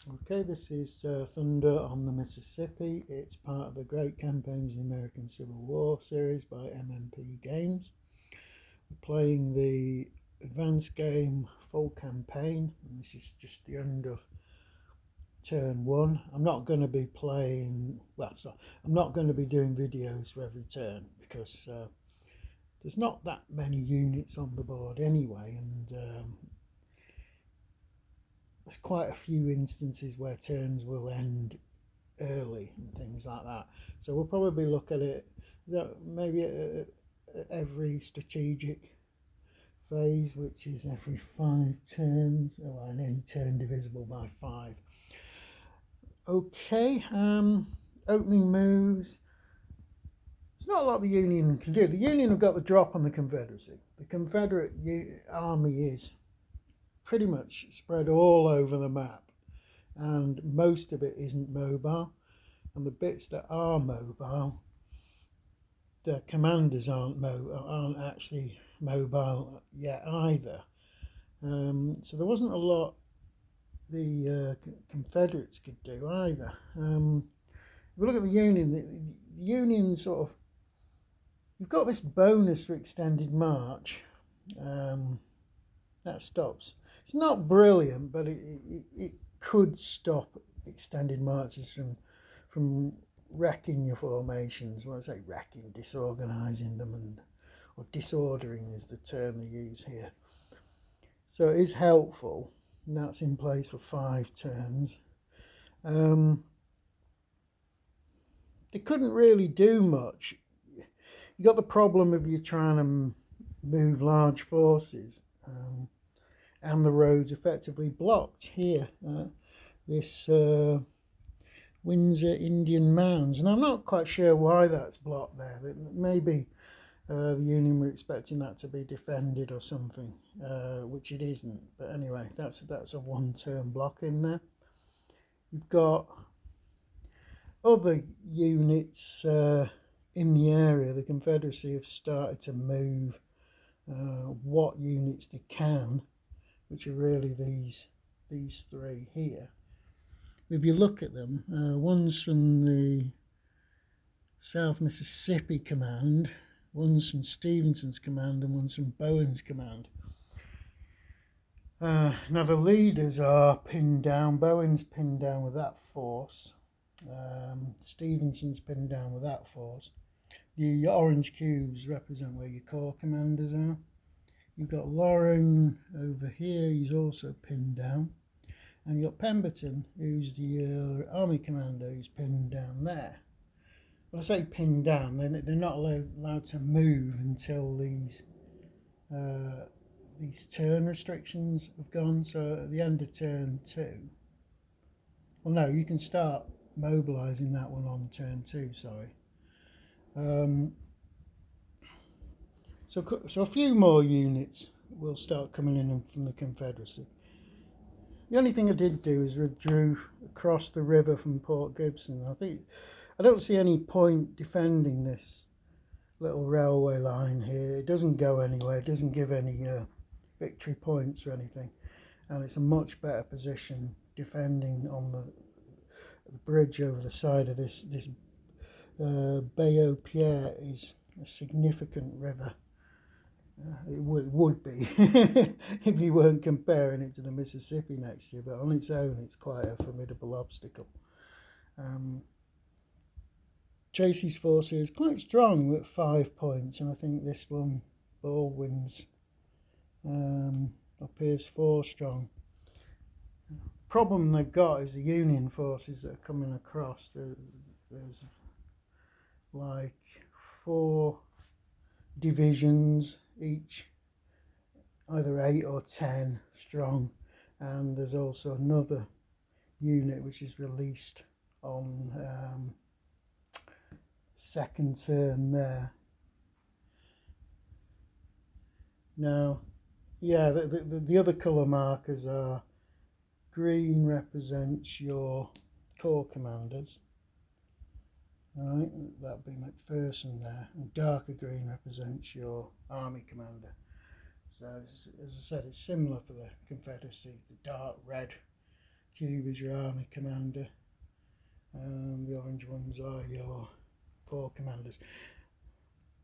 Okay, this is Thunder on the Mississippi. It's part of the Great Campaigns in the American Civil War series by MMP Games. We're playing the advanced game full campaign, and this is just the end of turn one. I'm not going to be I'm not going to be doing videos for every turn because there's not that many units on the board anyway, and there's quite a few instances where turns will end early and things like that. So we'll probably look at it maybe at every strategic phase, which is every 5 turns, and any turn divisible by 5. Okay, opening moves. There's not a lot the Union can do. The Union have got the drop on the Confederacy. The Confederate army is pretty much spread all over the map, and most of it isn't mobile. And the bits that are mobile, the commanders aren't actually mobile yet either. So there wasn't a lot the Confederates could do either. If we look at the Union, the Union sort of, you've got this bonus for extended march. That stops. It's not brilliant, but it could stop extended marches from wrecking your formations. When I say wrecking, disorganising them, or disordering is the term they use here. So it is helpful, and that's in place for 5 turns. They couldn't really do much. You got the problem if you're trying to move large forces, and the roads effectively blocked here. This Windsor Indian Mounds, and I'm not quite sure why that's blocked there. Maybe the Union were expecting that to be defended or something, which it isn't. But anyway, that's a 1-turn block in there. You've got other units in the area. The Confederacy have started to move what units they can, which are really these 3 here. If you look at them, one's from the South Mississippi Command, one's from Stevenson's command, and one's from Bowen's command. Now the leaders are pinned down. Bowen's pinned down with that force. Stevenson's pinned down with that force. The orange cubes represent where your corps commanders are. You've got Loring over here, he's also pinned down. And you've got Pemberton, who's the army commander, who's pinned down there. When I say pinned down, they're not allowed to move until these turn restrictions have gone. So at the end of turn 2, well, no, you can start mobilising that one on turn 2, sorry. So a few more units will start coming in from the Confederacy. The only thing I did do is withdrew across the river from Port Gibson. I don't see any point defending this little railway line here. It doesn't go anywhere. It doesn't give any victory points or anything, and it's a much better position defending on the bridge over the side of this Bay au Pierre is a significant river. It would be if you weren't comparing it to the Mississippi next year, but on its own it's quite a formidable obstacle. Tracy's force is quite strong with 5 points, and I think this one, Baldwin's, appears 4 strong. Problem they've got is the Union forces that are coming across. There's like 4 divisions, each either 8 or 10 strong, and there's also another unit which is released on second turn there. Now, yeah, the other colour markers are: green represents your corps commanders, right, that'd be McPherson there, and darker green represents your army commander. So as I said, it's similar for the Confederacy. The dark red cube is your army commander. The orange ones are your corps commanders.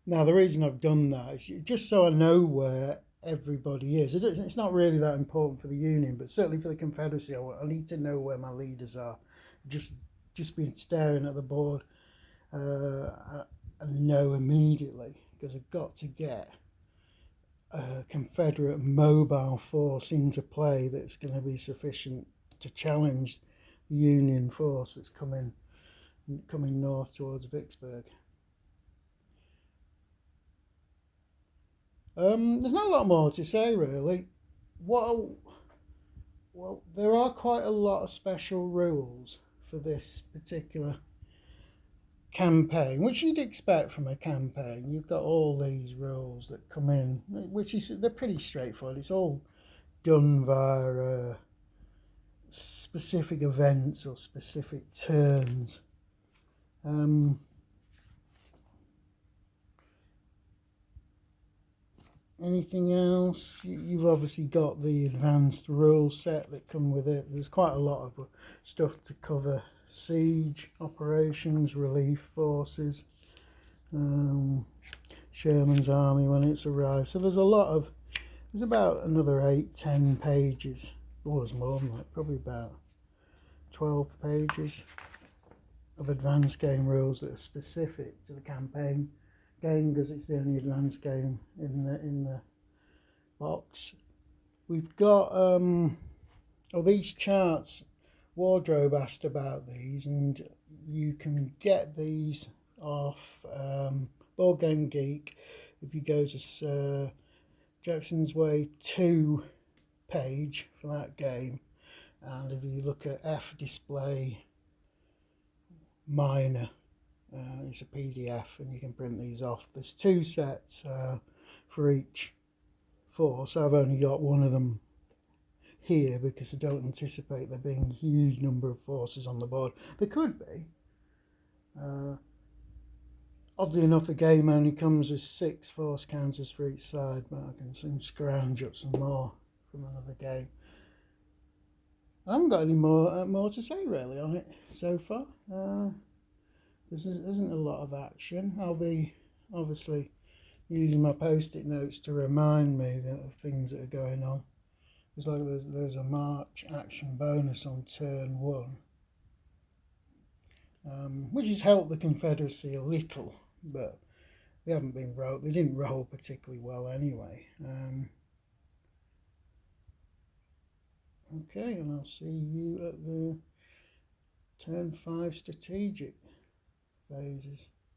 Now, the reason I've done that is just so I know where everybody is. It's not really that important for the Union, but certainly for the Confederacy, I need to know where my leaders are. Just been staring at the board, and know immediately, because I've got to get a Confederate mobile force into play that's going to be sufficient to challenge the Union force that's coming north towards Vicksburg. There's not a lot more to say, really. Well, there are quite a lot of special rules for this particular campaign, which you'd expect from a campaign. You've got all these rules that come in, they're pretty straightforward. It's all done via specific events or specific turns. Anything else? You've obviously got the advanced rule set that come with it. There's quite a lot of stuff to cover: siege operations, relief forces, Sherman's army when it's arrived. So there's about another 8-10 pages. Oh, there's more than that, probably about 12 pages of advanced game rules that are specific to the campaign game, because it's the only advanced game in the box. We've got these charts. Wardrobe asked about these, and you can get these off Board Game Geek if you go to Sir Jackson's Way 2 page for that game, and if you look at F display minor, it's a PDF and you can print these off. There's 2 sets for each force. I've only got one of them here because I don't anticipate there being a huge number of forces on the board. There could be. Oddly enough, the game only comes with 6 force counters for each side, but I can soon scrounge up some more from another game. I haven't got any more to say really on it so far. There isn't a lot of action. I'll be obviously using my post-it notes to remind me of things that are going on. It's like there's a March action bonus on turn 1, which has helped the Confederacy a little, but they didn't roll particularly well anyway. Okay, and I'll see you at the turn 5 strategic phases.